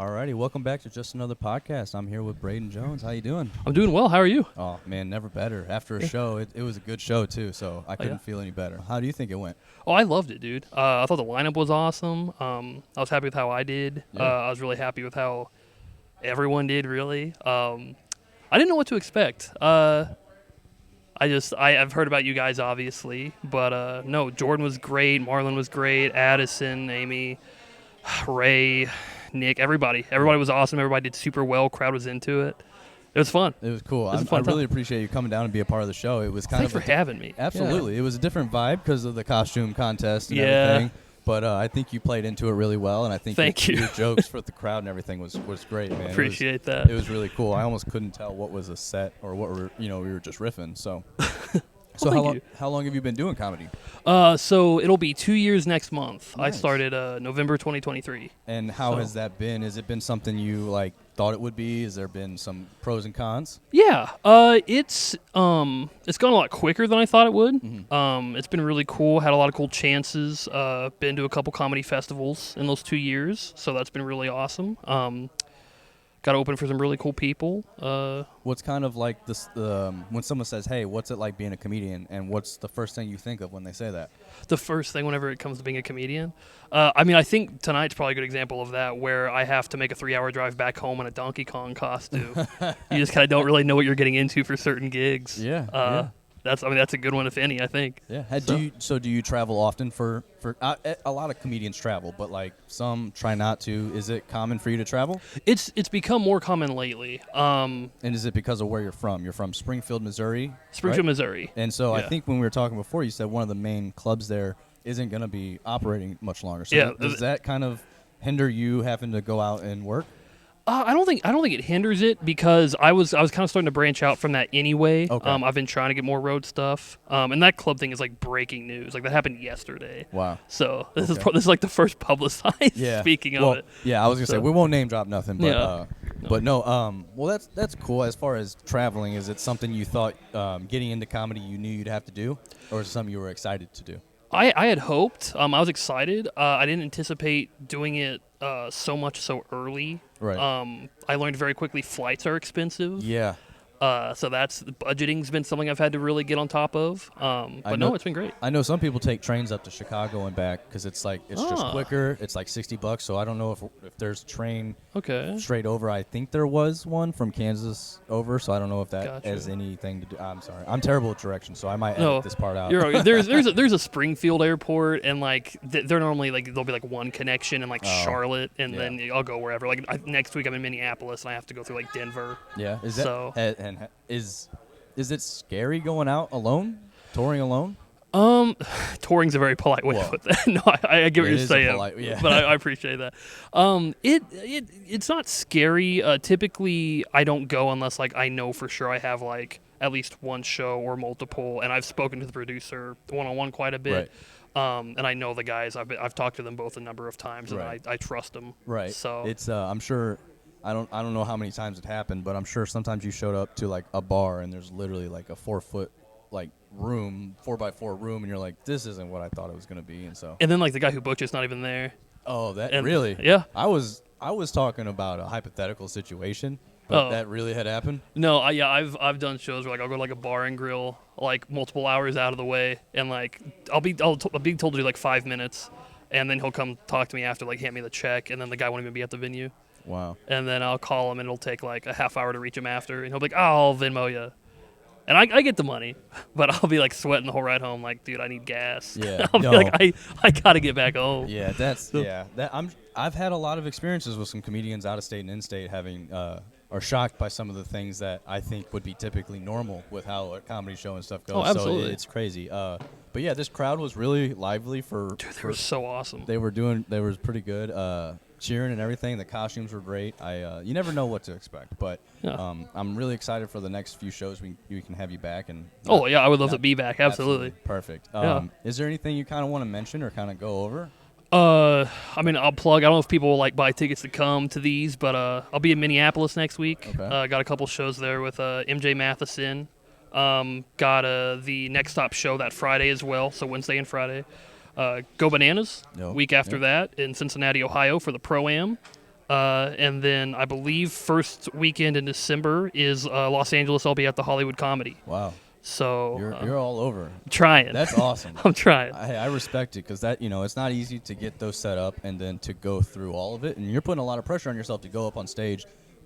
Alrighty, welcome back to Just Another Podcast. I'm here with Brayden Jones. How you doing? I'm doing well. How are you? Oh, man, never better. After a show, it was a good show, too, so I couldn't feel any better. How do you think it went? Oh, I loved it, dude. I thought the lineup was awesome. I was happy with how I did. Yeah. I was really happy with how everyone did, really. I didn't know what to expect. I've heard about you guys, obviously, but no, Jordan was great. Marlon was great. Addison, Amy, Ray, Nick, everybody was awesome. Everybody did super well. Crowd was into it. It was fun. It was cool. It was a fun I really appreciate you coming down and be a part of the show. It was kind Thanks of for having me. Absolutely. Yeah. It was a different vibe because of the costume contest and everything. But I think you played into it really well, and I think your jokes for the crowd and everything was great, man. Appreciate that. It was really cool. I almost couldn't tell what was a set or what we were just riffing. So, how long have you been doing comedy? So it'll be 2 years next month. Nice. I started November 2023. And how has that been? Has it been something you thought it would be? Has there been some pros and cons? Yeah, it's gone a lot quicker than I thought it would. Mm-hmm. It's been really cool. Had a lot of cool chances. Been to a couple comedy festivals in those 2 years, so that's been really awesome. Got to open for some really cool people. What's kind of like this when someone says, "Hey, what's it like being a comedian?" and what's the first thing you think of when they say that? The first thing whenever it comes to being a comedian, I think tonight's probably a good example of that, where I have to make a 3-hour drive back home in a Donkey Kong costume. You just kind of don't really know what you're getting into for certain gigs. Yeah. That's a good one, if any, I think. Yeah. Do you travel often for a lot of comedians travel, but some try not to. Is it common for you to travel? It's become more common lately. And is it because of where you're from? You're from Springfield, Missouri? Springfield, right? Missouri. And so I think when we were talking before, you said one of the main clubs there isn't going to be operating much longer. So does that kind of hinder you having to go out and work? I don't think it hinders it, because I was kind of starting to branch out from that anyway. Okay. I've been trying to get more road stuff. And that club thing is like breaking news. That happened yesterday. Wow. So this is like the first publicized speaking of it. Yeah, I was gonna say we won't name drop nothing, but Yeah. but no. Well, that's cool. As far as traveling, is it something you thought getting into comedy you knew you'd have to do, or is it something you were excited to do? I had hoped. I was excited. I didn't anticipate doing it so much so early. Right. I learned very quickly flights are expensive. Yeah. So budgeting's been something I've had to really get on top of. It's been great. I know some people take trains up to Chicago and back because it's just quicker. It's like $60. So I don't know if there's a train straight over. I think there was one from Kansas over. So I don't know if that has anything to do. I'm sorry. I'm terrible at directions, so I might edit this part out. You're right. There's a Springfield airport, and they're normally there'll be one connection in Charlotte, and then I'll go wherever. Next week I'm in Minneapolis, and I have to go through Denver. Yeah. And is it scary going out alone, touring alone? Touring's a very polite way to put that. No, I get what you're saying, but I appreciate that. It's not scary. Typically, I don't go unless I know for sure I have at least one show or multiple, and I've spoken to the producer one-on-one quite a bit. Right. And I know the guys. I've talked to them both a number of times, and I trust them. Right. So it's I'm sure. I don't know how many times it happened, but I'm sure sometimes you showed up to a bar and there's literally a 4-foot room, 4x4 room, and you're like, this isn't what I thought it was gonna be, and then the guy who booked it's not even there. Oh, really? Yeah. I was talking about a hypothetical situation, but that really had happened. No, I've done shows where I'll go to a bar and grill multiple hours out of the way, and I'll be told to do 5 minutes, and then he'll come talk to me after, hand me the check, and then the guy won't even be at the venue. Wow. And then I'll call him, and it'll take a half hour to reach him after, and he'll be like, I'll Venmo you. And I get the money, but I'll be sweating the whole ride home, dude, I need gas. Yeah. I'll be I gotta get back home. Yeah, I've had a lot of experiences with some comedians out of state and in state having are shocked by some of the things that I think would be typically normal with how a comedy show and stuff goes. Oh, absolutely. So it's crazy. But yeah, this crowd was really lively Dude, they were so awesome. They were pretty good. Cheering and everything. The costumes were great. You never know what to expect, but I'm really excited for the next few shows we can have you back. And I would love to be back. Absolutely. Perfect. Is there anything you kind of want to mention or kind of go over? I'll plug. I don't know if people will buy tickets to come to these, but I'll be in Minneapolis next week. Okay. Got a couple shows there with MJ Matheson. Got the Next Stop show that Friday as well, so Wednesday and Friday. Go Bananas week after that in Cincinnati, Ohio for the Pro-Am. And then I believe first weekend in December is Los Angeles. I'll be at the Hollywood Comedy. Wow. So you're all over. I'm trying. That's awesome. I'm trying. I respect it because that it's not easy to get those set up and then to go through all of it, and you're putting a lot of pressure on yourself to go up on stage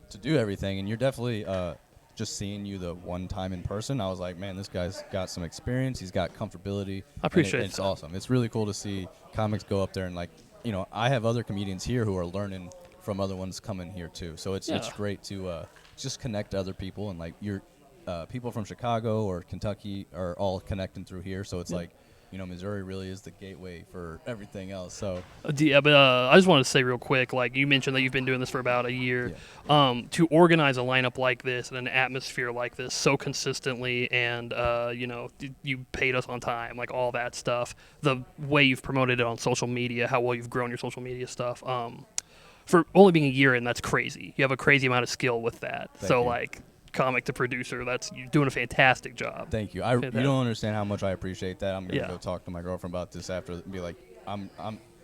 to do everything, and you're definitely just seeing you the one time in person. I was like, man, this guy's got some experience. He's got comfortability. I appreciate it. It's awesome. It's really cool to see comics go up there and I have other comedians here who are learning from other ones coming here too. So it's great to just connect to other people, and you're. People from Chicago or Kentucky are all connecting through here, so it's Missouri really is the gateway for everything else. So yeah, but I just wanted to say real quick, you mentioned that you've been doing this for about a year. Yeah. To organize a lineup like this and an atmosphere like this so consistently, and you paid us on time, all that stuff. The way you've promoted it on social media, how well you've grown your social media stuff. For only being a year in, that's crazy. You have a crazy amount of skill with that. Thank you. Comic to producer, you're doing a fantastic job. Thank you. You don't understand how much I appreciate that. I'm gonna go talk to my girlfriend about this after and be like, I'm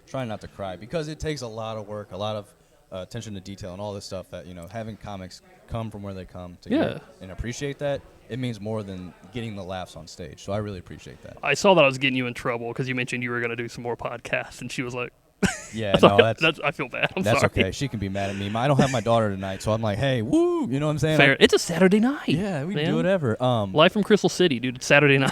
trying not to cry because it takes a lot of work, a lot of attention to detail, and all this stuff that having comics come from where they come to and appreciate that. It means more than getting the laughs on stage. So I really appreciate that. I saw that I was getting you in trouble because you mentioned you were gonna do some more podcasts, and she was like. Yeah, no, I feel bad. That's sorry. Okay. She can be mad at me. I don't have my daughter tonight, so I'm like, hey, woo, you know what I'm saying? Fair. It's a Saturday night. Yeah, we can do whatever. Live from Crystal City, dude. It's Saturday night.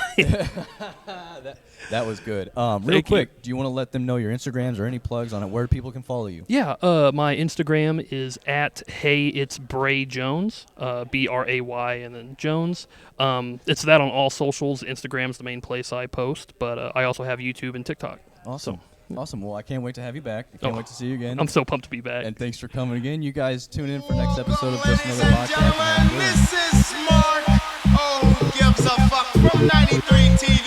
That was good. Real quick, do you want to let them know your Instagrams or any plugs on it, where people can follow you? Yeah, my Instagram is at HeyIt'sBray Jones, BRAY and then Jones. It's that on all socials. Instagram's the main place I post, but I also have YouTube and TikTok. Awesome. Awesome. Well, I can't wait to have you back. I can't wait to see you again. I'm so pumped to be back. And thanks for coming again. You guys tune in for next episode of Just Another Podcast. This is Mark. Oh, who gives a fuck from 93 TV.